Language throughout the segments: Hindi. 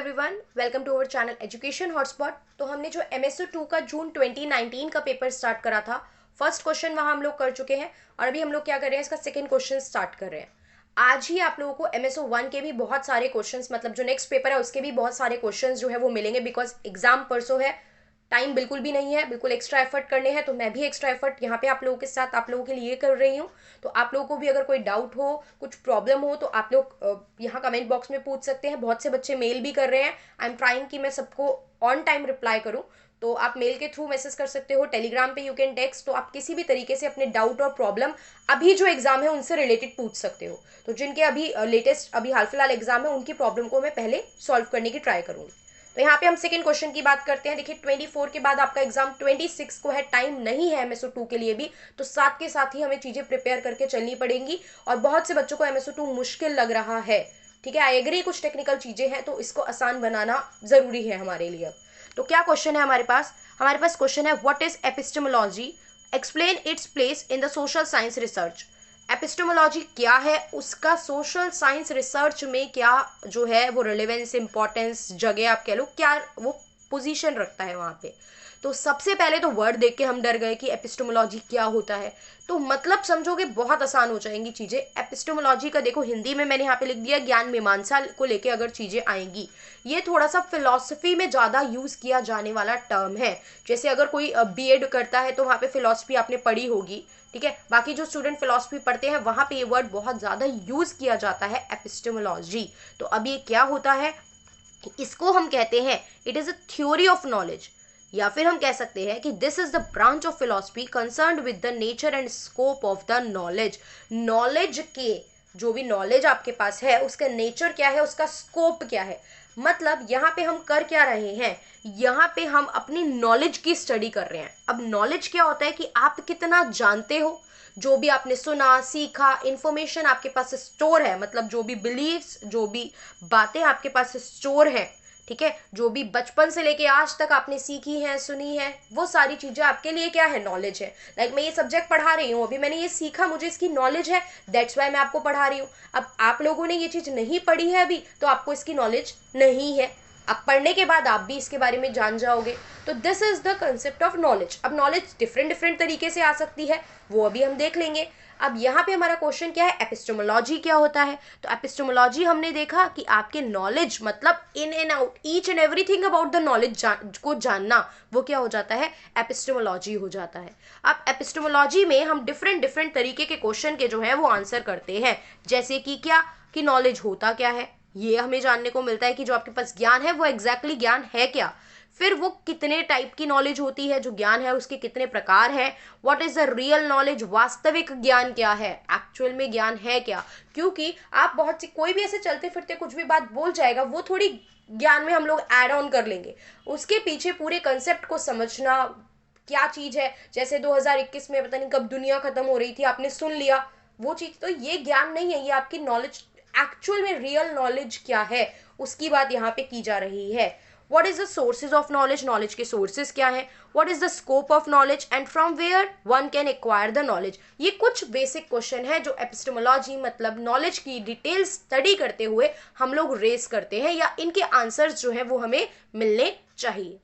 Everyone, welcome to our channel education hotspot. तो हमने जो एमएसओ 2 का जून 2019 का पेपर स्टार्ट करा था, फर्स्ट क्वेश्चन वहां हम लोग कर चुके हैं और अभी हम लोग क्या कर रहे हैं, इसका सेकंड क्वेश्चन स्टार्ट कर रहे हैं। आज ही आप लोगों को एमएसओ 1 के भी बहुत सारे क्वेश्चंस, मतलब जो नेक्स्ट पेपर है उसके भी बहुत सारे क्वेश्चंस जो है वो मिलेंगे, बिकॉज एग्जाम परसों है, टाइम बिल्कुल भी नहीं है, बिल्कुल एक्स्ट्रा एफर्ट करने हैं। तो मैं भी एक्स्ट्रा एफर्ट यहाँ पे आप लोगों के साथ, आप लोगों के लिए कर रही हूँ। तो आप लोगों को भी अगर कोई डाउट हो, कुछ प्रॉब्लम हो, तो आप लोग यहाँ कमेंट बॉक्स में पूछ सकते हैं। बहुत से बच्चे मेल भी कर रहे हैं। आई एम ट्राइंग कि मैं सबको ऑन टाइम रिप्लाई करूँ। तो आप मेल के थ्रू मैसेज कर सकते हो, टेलीग्राम पे यू कैन टेक्स्ट। तो आप किसी भी तरीके से अपने डाउट और प्रॉब्लम अभी जो एग्जाम है उनसे रिलेटेड पूछ सकते हो। तो जिनके अभी लेटेस्ट अभी हाल फिलहाल एग्जाम है, उनकी प्रॉब्लम को मैं पहले सॉल्व करने की ट्राई करूंगी। तो यहाँ पे हम सेकंड क्वेश्चन की बात करते हैं। देखिए 24 के बाद आपका एग्जाम 26 को है, टाइम नहीं है एमएसओ 2 के लिए भी। तो साथ के साथ ही हमें चीजें प्रिपेयर करके चलनी पड़ेंगी और बहुत से बच्चों को एमएसओ 2 मुश्किल लग रहा है। ठीक है, आई एग्री, कुछ टेक्निकल चीजें हैं तो इसको आसान बनाना जरूरी है हमारे लिए। तो क्या क्वेश्चन है हमारे पास क्वेश्चन है, what is epistemology, explain its place in the social science research. Epistemology क्या है, उसका सोशल साइंस रिसर्च में क्या जो है वो रिलेवेंस, इंपॉर्टेंस, जगह आप कह लो, क्या वो पोजीशन रखता है वहाँ पे। तो सबसे पहले तो वर्ड देख के हम डर गए कि एपिस्टेमोलॉजी क्या होता है। तो मतलब समझोगे बहुत आसान हो जाएंगी चीजें। एपिस्टेमोलॉजी का देखो हिंदी में मैंने यहाँ पे लिख दिया, ज्ञान मीमांसा को लेके अगर चीजें आएंगी। ये थोड़ा सा फिलॉसफी में ज्यादा यूज किया जाने वाला टर्म है। जैसे अगर कोई बीएड करता है तो वहाँ पे फिलॉसफी आपने पढ़ी होगी, ठीक है। बाकी जो स्टूडेंट फिलॉसफी पढ़ते हैं वहां पे ये वर्ड बहुत ज्यादा यूज किया जाता है, एपिस्टेमोलॉजी। तो अब ये क्या होता है, इसको हम कहते हैं it is a theory of knowledge, या फिर हम कह सकते हैं कि this is the branch of philosophy concerned with the nature and scope of the knowledge. Knowledge के जो भी नॉलेज आपके पास है उसका नेचर क्या है, उसका स्कोप क्या है। मतलब यहाँ पे हम कर क्या रहे हैं, यहाँ पे हम अपनी नॉलेज की स्टडी कर रहे हैं। अब नॉलेज क्या होता है कि आप कितना जानते हो, जो भी आपने सुना सीखा, इंफॉर्मेशन आपके पास स्टोर है, मतलब जो भी बिलीव्स, जो भी बातें आपके पास स्टोर है, ठीक है, जो भी बचपन से लेके आज तक आपने सीखी है, सुनी है, वो सारी चीजें आपके लिए क्या है, नॉलेज है। लाइक मैं ये सब्जेक्ट पढ़ा रही हूँ, अभी मैंने ये सीखा, मुझे इसकी नॉलेज है, दैट्स वाई मैं आपको पढ़ा रही हूँ। अब आप लोगों ने ये चीज नहीं पढ़ी है अभी, तो आपको इसकी नॉलेज नहीं है। अब पढ़ने के बाद आप भी इसके बारे में जान जाओगे। तो this is the concept of knowledge. अब नॉलेज डिफरेंट डिफरेंट तरीके से आ सकती है, वो अभी हम देख लेंगे। अब यहाँ पे हमारा क्वेश्चन क्या है, एपिस्टेमोलॉजी क्या होता है। तो एपिस्टेमोलॉजी हमने देखा कि आपके नॉलेज मतलब in and out, each and everything about the knowledge को जानना, वो क्या हो जाता है, एपिस्टेमोलॉजी हो जाता है। अब एपिस्टेमोलॉजी में हम डिफरेंट डिफरेंट तरीके के क्वेश्चन के जो है वो आंसर करते हैं। जैसे कि क्या, कि नॉलेज होता क्या है, ये हमें जानने को मिलता है कि जो आपके पास ज्ञान है वो एग्जैक्टली ज्ञान है क्या। फिर वो कितने टाइप की नॉलेज होती है, जो ज्ञान है उसके कितने प्रकार हैं। What is the real knowledge, वास्तविक ज्ञान क्या है, एक्चुअल में ज्ञान है क्या। क्योंकि आप बहुत सी, कोई भी ऐसे चलते फिरते कुछ भी बात बोल जाएगा, वो थोड़ी ज्ञान में हम लोग ऐड ऑन कर लेंगे। उसके पीछे पूरे कंसेप्ट को समझना क्या चीज है। जैसे 2021 में पता नहीं कब दुनिया खत्म हो रही थी, आपने सुन लिया वो चीज, तो ये ज्ञान नहीं है, ये आपकी नॉलेज, एक्चुअल में रियल नॉलेज क्या है उसकी बात यहाँ पे की जा रही है। What is the sources of knowledge, knowledge के सोर्सेज क्या है। What is the scope of knowledge and from where one can acquire the knowledge. ये कुछ बेसिक क्वेश्चन है जो एपिस्टेमोलॉजी मतलब नॉलेज की डिटेल स्टडी करते हुए हम लोग रेस करते हैं, या इनके आंसर्स जो है वो हमें मिलने चाहिए।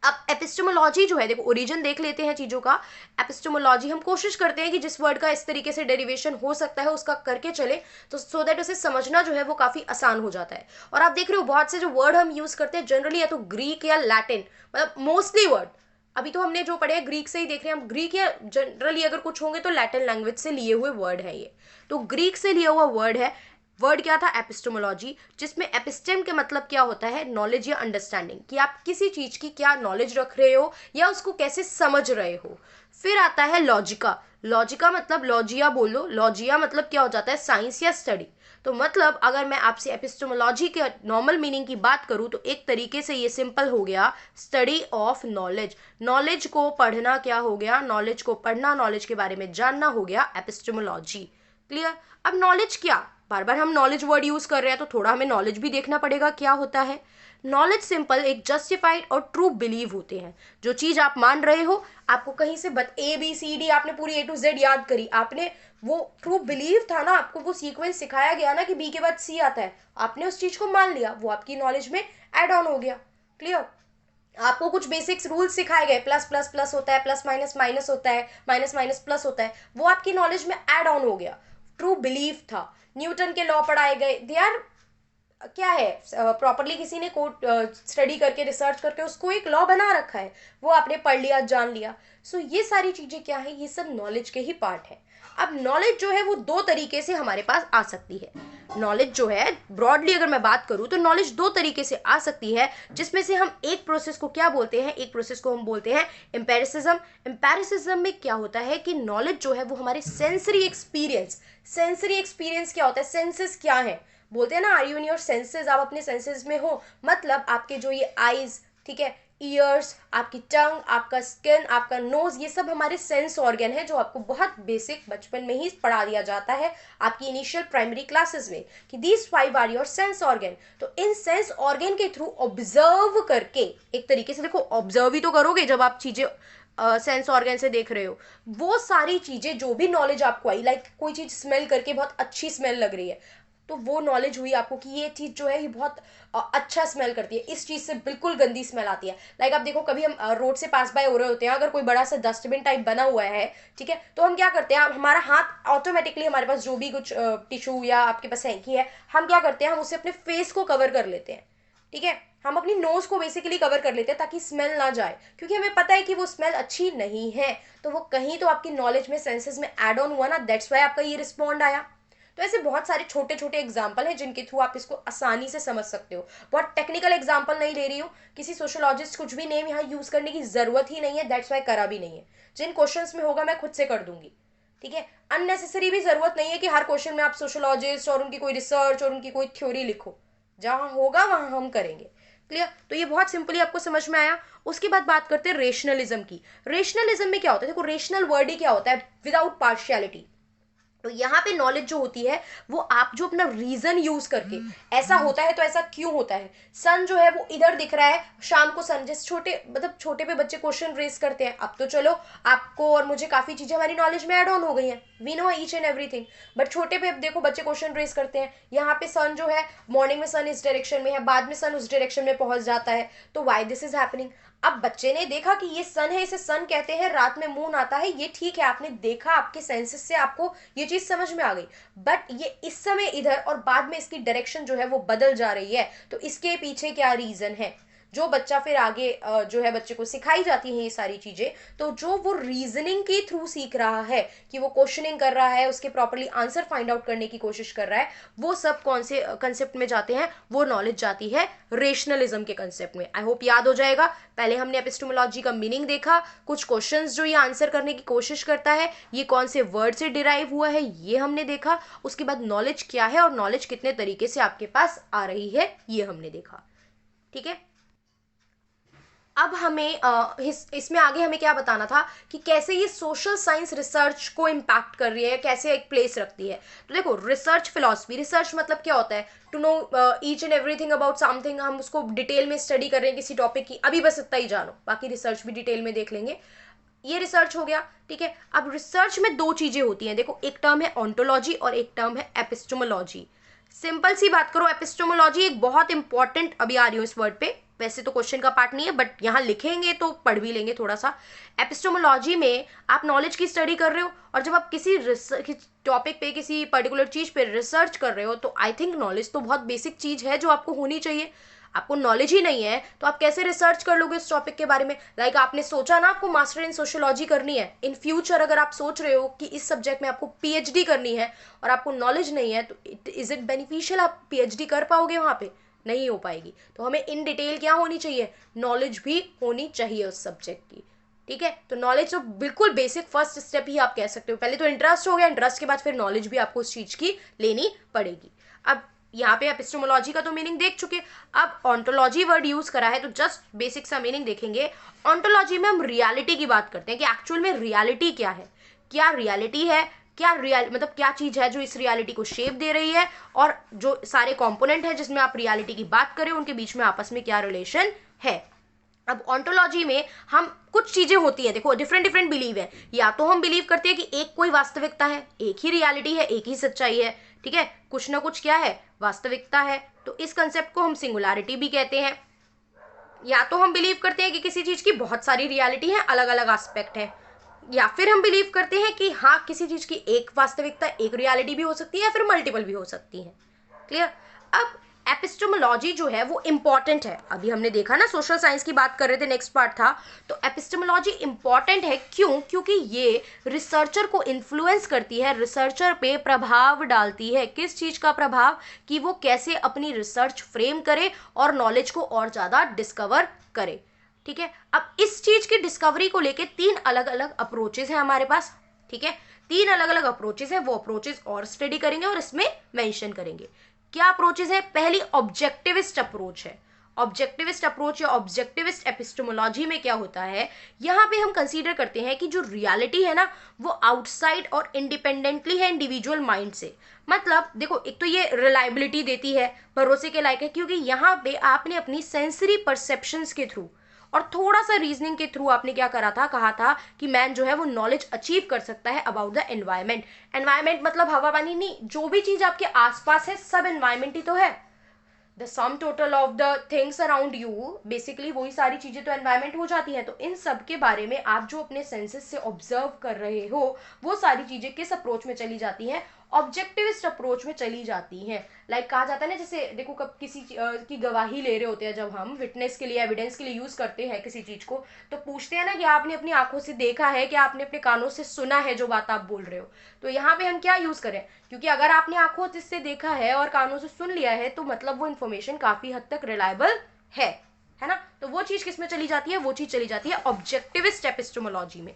अब एपिस्टेमोलॉजी जो है, देखो ओरिजिन देख लेते हैं चीजों का। एपिस्टेमोलॉजी हम कोशिश करते हैं कि जिस वर्ड का इस तरीके से डेरिवेशन हो सकता है उसका करके चले, तो सो दैट उसे समझना जो है वो काफी आसान हो जाता है। और आप देख रहे हो बहुत से जो वर्ड हम यूज करते हैं जनरली या तो ग्रीक या लैटिन, मतलब मोस्टली वर्ड अभी तो हमने जो पढ़े हैं ग्रीक से ही देख रहे हैं हम। ग्रीक या जनरली अगर कुछ होंगे तो लैटिन लैंग्वेज से लिए हुए वर्ड है ये। तो ग्रीक से लिया हुआ वर्ड है। वर्ड क्या था, एपिस्टेमोलॉजी, जिसमें एपिस्टेम के मतलब क्या होता है, नॉलेज या अंडरस्टैंडिंग, कि आप किसी चीज की क्या नॉलेज रख रहे हो या उसको कैसे समझ रहे हो। फिर आता है लॉजिका। लॉजिका मतलब लॉजिया बोलो, लॉजिया मतलब क्या हो जाता है, साइंस या स्टडी। तो मतलब अगर मैं आपसे एपिस्टेमोलॉजी के नॉर्मल मीनिंग की बात करूं तो एक तरीके से ये सिंपल हो गया, स्टडी ऑफ नॉलेज। नॉलेज को पढ़ना क्या हो गया, नॉलेज को पढ़ना, नॉलेज के बारे में जानना हो गया एपिस्टेमोलॉजी। क्लियर। अब नॉलेज क्या, बार बार हम नॉलेज वर्ड यूज कर रहे हैं तो थोड़ा हमें नॉलेज भी देखना पड़ेगा क्या होता है। नॉलेज सिंपल एक जस्टिफाइड और ट्रू बिलीव होते हैं। जो चीज आप मान रहे हो, आपको कहीं से ABCD आपने पूरी A to Z याद करी, आपने वो ट्रू बिलीव था ना, आपको वो सीक्वेंस सिखाया गया ना कि B के बाद C आता है, आपने उस चीज को मान लिया, वो आपकी नॉलेज में एड ऑन हो गया। क्लियर? आपको कुछ बेसिक्स रूल्स सिखाए गए, प्लस प्लस प्लस होता है, प्लस माइनस माइनस होता है, माइनस माइनस प्लस होता है, वो आपकी नॉलेज में ऐड ऑन हो गया, ट्रू बिलीफ था। न्यूटन के लॉ पढ़ाए गए, दे आर क्या है, प्रॉपरली किसी ने कोड स्टडी करके रिसर्च करके उसको एक लॉ बना रखा है, वो आपने पढ़ लिया, जान लिया। सो ये सारी चीजें क्या है, ये सब नॉलेज के ही पार्ट है। अब नॉलेज जो है वो दो तरीके से हमारे पास आ सकती है। नॉलेज जो है ब्रॉडली अगर मैं बात करूं तो नॉलेज दो तरीके से आ सकती है, जिसमें से हम एक प्रोसेस को क्या बोलते हैं, एक प्रोसेस को हम बोलते हैं एम्पेरिसिज्म। एम्पेरिसिज्म में क्या होता है कि नॉलेज जो है वो हमारे सेंसरी एक्सपीरियंस क्या होता है, सेंसेस क्या है, बोलते हैं ना are you in your senses, आप अपने सेंसेस में हो, मतलब आपके जो ये आईज, ठीक है, ईयर्स, आपकी टंग, आपका स्किन, आपका नोज, ये सब हमारे सेंस ऑर्गन है, जो आपको बहुत बेसिक बचपन में ही पढ़ा दिया जाता है आपकी इनिशियल प्राइमरी क्लासेस में, कि these 5 are your sense organ. तो इन सेंस ऑर्गन के थ्रू ऑब्जर्व करके, एक तरीके से देखो ऑब्जर्व ही तो करोगे जब आप चीजें सेंस ऑर्गन से देख रहे हो, वो सारी चीजें जो भी नॉलेज आपको आई, लाइक कोई चीज स्मेल करके बहुत अच्छी स्मेल लग रही है, तो वो नॉलेज हुई आपको कि ये चीज जो है ये बहुत अच्छा स्मेल करती है, इस चीज से बिल्कुल गंदी स्मेल आती है। लाइक आप देखो, कभी हम रोड से पास बाय हो रहे होते हैं, अगर कोई बड़ा सा डस्टबिन टाइप बना हुआ है, ठीक है, तो हम क्या करते हैं, हमारा हाथ ऑटोमेटिकली, हमारे पास जो भी कुछ टिश्यू या आपके पास हैंकी है, हम क्या करते हैं, हम उससे अपने फेस को कवर कर लेते हैं, ठीक है, हम अपनी नोज को बेसिकली कवर कर लेते हैं ताकि स्मेल ना जाए, क्योंकि हमें पता है कि वो स्मेल अच्छी नहीं है। तो वो कहीं तो आपकी नॉलेज में, सेंसेस में एड ऑन हुआ ना, दैट्स वाई आपका ये रिस्पॉन्ड आया। तो ऐसे बहुत सारे छोटे छोटे एग्जाम्पल हैं जिनके थ्रू आप इसको आसानी से समझ सकते हो। बहुत टेक्निकल एग्जाम्पल नहीं ले रही हूँ, किसी सोशोलॉजिस्ट कुछ भी नेम यहाँ यूज करने की जरूरत ही नहीं है, दैट्स वाई करा भी नहीं है। जिन क्वेश्चंस में होगा मैं खुद से कर दूंगी, ठीक है। अननेसेसरी भी जरूरत नहीं है कि हर क्वेश्चन में आप सोशोलॉजिस्ट और उनकी कोई रिसर्च और उनकी कोई थ्योरी लिखो, जहां होगा वहां हम करेंगे। क्लियर? तो ये बहुत सिंपली आपको समझ में आया। उसके बाद बात करते हैं रेशनलिज्म की। रेशनलिज्म में क्या होता है, देखो रेशनल वर्ड ही क्या होता है, विदाउट पार्शियलिटी। तो यहाँ पे नॉलेज जो होती है वो आप जो अपना रीजन यूज करके, ऐसा होता है तो ऐसा क्यों होता है, सन जो है वो इधर दिख रहा है, शाम को सन, जैसे छोटे मतलब छोटे पे बच्चे क्वेश्चन रेज करते हैं, अब तो चलो आपको और मुझे काफी चीजें हमारी नॉलेज में ऐड ऑन हो गई हैं, we know each and everything, but छोटे पे देखो बच्चे क्वेश्चन रेज करते हैं, यहाँ पे सन जो है मॉर्निंग में सन इस डायरेक्शन में है, बाद में सन उस डायरेक्शन में पहुंच जाता है, तो वाई दिस इज हैपनिंग। अब बच्चे ने देखा कि ये सन है, इसे सन कहते हैं, रात में मून आता है, ये ठीक है, आपने देखा, आपके सेंसेस से आपको ये चीज समझ में आ गई, बट ये इस समय इधर और बाद में इसकी डायरेक्शन जो है वो बदल जा रही है, तो इसके पीछे क्या रीजन है, जो बच्चा फिर आगे जो है बच्चे को सिखाई जाती हैं ये सारी चीजें, तो जो वो रीजनिंग के थ्रू सीख रहा है, कि वो क्वेश्चनिंग कर रहा है, उसके प्रॉपरली आंसर फाइंड आउट करने की कोशिश कर रहा है, वो सब कौन से कंसेप्ट में जाते हैं, वो नॉलेज जाती है रेशनलिज्म के कंसेप्ट में। आई होप याद हो जाएगा। पहले हमने एपिस्टेमोलॉजी का मीनिंग देखा, कुछ क्वेश्चंस जो ये आंसर करने की कोशिश करता है, ये कौन से वर्ड से डिराइव हुआ है ये हमने देखा, उसके बाद नॉलेज क्या है और नॉलेज कितने तरीके से आपके पास आ रही है ये हमने देखा, ठीक है। अब हमें इसमें आगे हमें क्या बताना था कि कैसे ये सोशल साइंस रिसर्च को इम्पैक्ट कर रही है, कैसे एक प्लेस रखती है। तो देखो रिसर्च फिलॉसफी, रिसर्च मतलब क्या होता है, to know each and everything about something, हम उसको डिटेल में स्टडी कर रहे हैं किसी टॉपिक की, अभी बस इतना ही जानो, बाकी रिसर्च भी डिटेल में देख लेंगे, ये रिसर्च हो गया, ठीक है। अब रिसर्च में दो चीजें होती हैं, देखो एक टर्म है ऑन्टोलॉजी और एक टर्म है एपिस्टेमोलॉजी। सिंपल सी बात करो, एपिस्टेमोलॉजी एक बहुत इंपॉर्टेंट, अभी आ रही हूँ इस वर्ड पे, वैसे तो क्वेश्चन का पार्ट नहीं है बट यहाँ लिखेंगे तो पढ़ भी लेंगे थोड़ा सा। एपिस्टेमोलॉजी में आप नॉलेज की स्टडी कर रहे हो, और जब आप किसी टॉपिक पे, किसी पर्टिकुलर चीज पे रिसर्च कर रहे हो, तो आई थिंक नॉलेज तो बहुत बेसिक चीज है जो आपको होनी चाहिए। आपको नॉलेज ही नहीं है तो आप कैसे रिसर्च कर लोगे उस टॉपिक के बारे में। लाइक आपने सोचा ना आपको मास्टर इन सोशियोलॉजी करनी है, इन फ्यूचर अगर आप सोच रहे हो कि इस सब्जेक्ट में आपको पीएचडी करनी है और आपको नॉलेज नहीं है, तो इज इट बेनिफिशियल, आप पीएचडी कर पाओगे वहां पे? नहीं हो पाएगी। तो हमें इन डिटेल क्या होनी चाहिए, नॉलेज भी होनी चाहिए उस सब्जेक्ट की, ठीक है। तो नॉलेज तो बिल्कुल बेसिक फर्स्ट स्टेप ही आप कह सकते हो। पहले तो इंटरेस्ट हो गया, इंटरेस्ट के बाद फिर नॉलेज भी आपको उस चीज की लेनी पड़ेगी। अब यहाँ पे एपिस्टेमोलॉजी का तो मीनिंग देख चुके, अब ऑन्टोलॉजी वर्ड यूज करा है तो जस्ट बेसिक सा मीनिंग देखेंगे। ऑन्टोलॉजी में हम रियलिटी की बात करते हैं कि एक्चुअल में रियलिटी क्या है, क्या रियलिटी है, क्या रियल मतलब क्या चीज है जो इस रियलिटी को शेप दे रही है, और जो सारे कंपोनेंट है जिसमें आप रियलिटी की बात करें उनके बीच में आपस में क्या रिलेशन है। अब ऑन्टोलॉजी में हम कुछ चीजें होती है, देखो डिफरेंट डिफरेंट बिलीव है। या तो हम बिलीव करते हैं कि एक कोई वास्तविकता है, एक ही रियलिटी है, एक ही सच्चाई है, ठीक है, कुछ ना कुछ क्या है, वास्तविकता है, तो इस कंसेप्ट को हम सिंगुलैरिटी भी कहते हैं। या तो हम बिलीव करते हैं कि किसी चीज की बहुत सारी रियलिटी है, अलग अलग एस्पेक्ट है, या फिर हम बिलीव करते हैं कि हाँ किसी चीज की एक वास्तविकता, एक रियलिटी भी हो सकती है, या फिर मल्टीपल भी हो सकती है। क्लियर। अब एपिस्टेमोलॉजी जो है वो इंपॉर्टेंट है। अभी हमने देखा ना, सोशल साइंस की बात कर रहे थे, नेक्स्ट पार्ट था, तो एपिस्टेमोलॉजी इंपॉर्टेंट है क्यों, क्योंकि ये रिसर्चर को इन्फ्लुएंस करती है, रिसर्चर पे प्रभाव डालती है। किस चीज का प्रभाव, कि वो कैसे अपनी रिसर्च फ्रेम करे और नॉलेज को और ज्यादा डिस्कवर करे। ठीक है, अब इस चीज की डिस्कवरी को लेके 3 अलग अलग अप्रोचेस हैं हमारे पास। ठीक है, 3 अलग अलग अप्रोचेस हैं, वो अप्रोचेस और स्टडी करेंगे और इसमें मेंशन करेंगे। क्या अप्रोचेस है, पहली ऑब्जेक्टिविस्ट अप्रोच है। ऑब्जेक्टिविस्ट अप्रोच या ऑब्जेक्टिविस्ट एपिस्टेमोलॉजी में क्या होता है, यहाँ पे हम कंसीडर करते हैं कि जो रियलिटी है ना वो आउटसाइड और इंडिपेंडेंटली है इंडिविजुअल माइंड से। मतलब देखो, एक तो ये रिलायबिलिटी देती है, भरोसे के लायक है, क्योंकि यहाँ पे आपने अपनी सेंसरी परसेप्शंस के थ्रू और थोड़ा सा रीजनिंग के थ्रू आपने क्या करा था, कहा था कि मैन जो है वो नॉलेज अचीव कर सकता है अबाउट द एनवायरमेंट। एनवायरमेंट मतलब हवा पानी नहीं, जो भी चीज आपके आसपास है सब एनवायरमेंट ही तो है। The sum total of the things around you, basically वही सारी चीजें तो एनवायरमेंट हो जाती हैं। तो इन सब के बारे में आप जो अपने सेंसेस से ऑब्जर्व कर रहे हो वो सारी चीजें किस अप्रोच में चली जाती हैं, ऑब्जेक्टिविस्ट अप्रोच में चली जाती हैं। लाइक कहा जाता है ना, जैसे देखो कब किसी की गवाही ले रहे होते हैं, जब हम विटनेस के लिए, एविडेंस के लिए यूज करते हैं किसी चीज को, तो पूछते हैं ना कि आपने अपनी आंखों से देखा है, कि आपने अपने कानों से सुना है जो बात आप बोल रहे हो। तो यहाँ पे हम क्या यूज करें, क्योंकि अगर आपने आंखों से देखा है और कानों से सुन लिया है तो मतलब वो इन्फॉर्मेशन काफी हद तक रिलायबल है ना। तो वो चीज किस में चली जाती है, वो चीज चली जाती है ऑब्जेक्टिविस्ट एपिस्टेमोलॉजी में।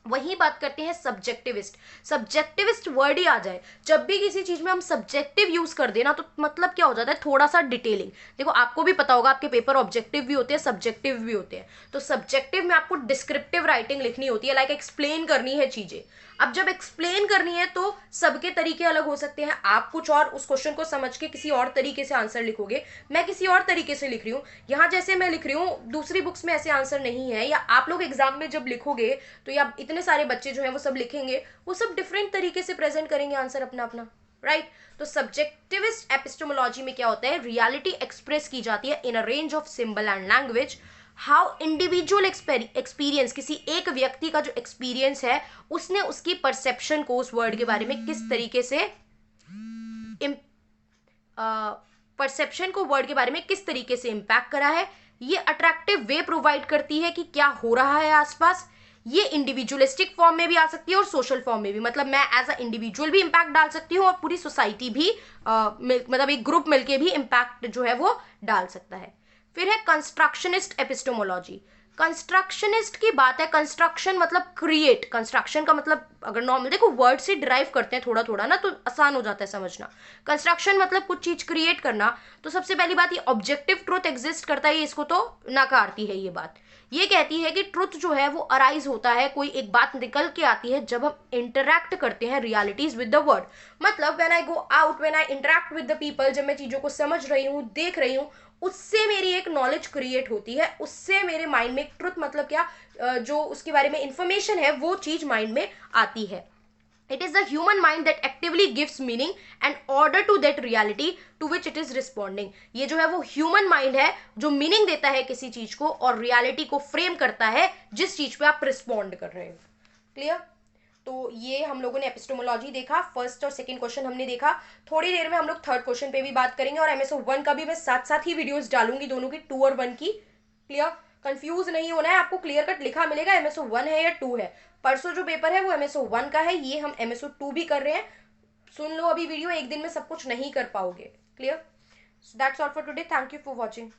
वही बात करते हैं सब्जेक्टिविस्ट। सब्जेक्टिविस्ट वर्ड ही आ जाए, जब भी किसी चीज में हम सब्जेक्टिव यूज कर देना तो मतलब क्या हो जाता है, थोड़ा सा डिटेलिंग। देखो आपको भी पता होगा, आपके पेपर ऑब्जेक्टिव भी होते हैं, सब्जेक्टिव भी होते हैं। तो सब्जेक्टिव में आपको डिस्क्रिप्टिव राइटिंग लिखनी होती है, लाइक एक्सप्लेन करनी है चीजें। अब जब एक्सप्लेन करनी है तो सबके तरीके अलग हो सकते हैं। आप कुछ और उस क्वेश्चन को समझ के किसी और तरीके से आंसर लिखोगे, मैं किसी और तरीके से लिख रही हूँ। यहाँ जैसे मैं लिख रही हूँ, दूसरी बुक्स में ऐसे आंसर नहीं है, या आप लोग एग्जाम में जब लिखोगे तो या इतने सारे बच्चे जो है वो सब लिखेंगे, वो सब डिफरेंट तरीके से प्रेजेंट करेंगे आंसर अपना अपना, राइट। तो सब्जेक्टिविस्ट एपिस्टेमोलॉजी में क्या होता है, रियलिटी एक्सप्रेस की जाती है in a range of symbol and language. How individual experience, किसी एक व्यक्ति का जो एक्सपीरियंस है उसने उसकी परसेप्शन को उस वर्ड के बारे में किस तरीके से, परसेप्शन को वर्ड के बारे में किस तरीके से इंपैक्ट करा है। ये अट्रैक्टिव वे प्रोवाइड करती है कि क्या हो रहा है आसपास। ये इंडिविजुअलिस्टिक फॉर्म में भी आ सकती है और सोशल फॉर्म में भी, मतलब मैं एज अ इंडिविजुअल भी इंपैक्ट डाल सकती हूँ और पूरी सोसाइटी भी मतलब एक ग्रुप मिलके भी इंपैक्ट जो है वो डाल सकता है। फिर है कंस्ट्रक्शनिस्ट एपिस्टेमोलॉजी। कंस्ट्रक्शनिस्ट की बात है, कंस्ट्रक्शन मतलब क्रिएट, कंस्ट्रक्शन का मतलब अगर नॉर्मल देखो वर्ड से डिराइव करते हैं थोड़ा थोड़ा ना, तो आसान हो जाता है समझना। कंस्ट्रक्शन मतलब कुछ चीज क्रिएट करना। तो सबसे पहली बात, ये ऑब्जेक्टिव ट्रुथ एग्जिस्ट करता है, इसको तो नकारती है ये बात। ये कहती है कि ट्रुथ जो है वो अराइज होता है, कोई एक बात निकल के आती है जब हम इंटरैक्ट करते हैं रियलिटीज विद द वर्ड। मतलब when I go out, when I interact with the people, जब मैं चीजों को समझ रही हूँ, देख रही हूँ, उससे मेरी एक नॉलेज क्रिएट होती है, उससे मेरे माइंड में एक ट्रुथ मतलब क्या, जो उसके बारे में इंफॉर्मेशन है वो चीज माइंड में आती है। It is the human mind that actively gives meaning and order to that reality to which it is responding. ये जो है वो ह्यूमन माइंड है जो मीनिंग देता है किसी चीज को और रियलिटी को फ्रेम करता है जिस चीज पे आप रिस्पॉन्ड कर रहे हो। क्लियर। तो ये हम लोगों ने एपिस्टेमोलॉजी देखा, फर्स्ट और सेकंड क्वेश्चन हमने देखा। थोड़ी देर में हम लोग थर्ड क्वेश्चन पे भी बात करेंगे और एमएसओ 1 का भी मैं साथ साथ ही वीडियोस डालूंगी, दोनों की 2 और 1 की। क्लियर। कंफ्यूज नहीं होना है, आपको क्लियर कट लिखा मिलेगा एमएसओ 1 है या 2 है। परसों जो पेपर है वो एमएसओ 1 का है, ये हम एमएसओ 2 भी कर रहे हैं। सुन लो अभी वीडियो, एक दिन में सब कुछ नहीं कर पाओगे। Clear. That's all for today, thank you for watching.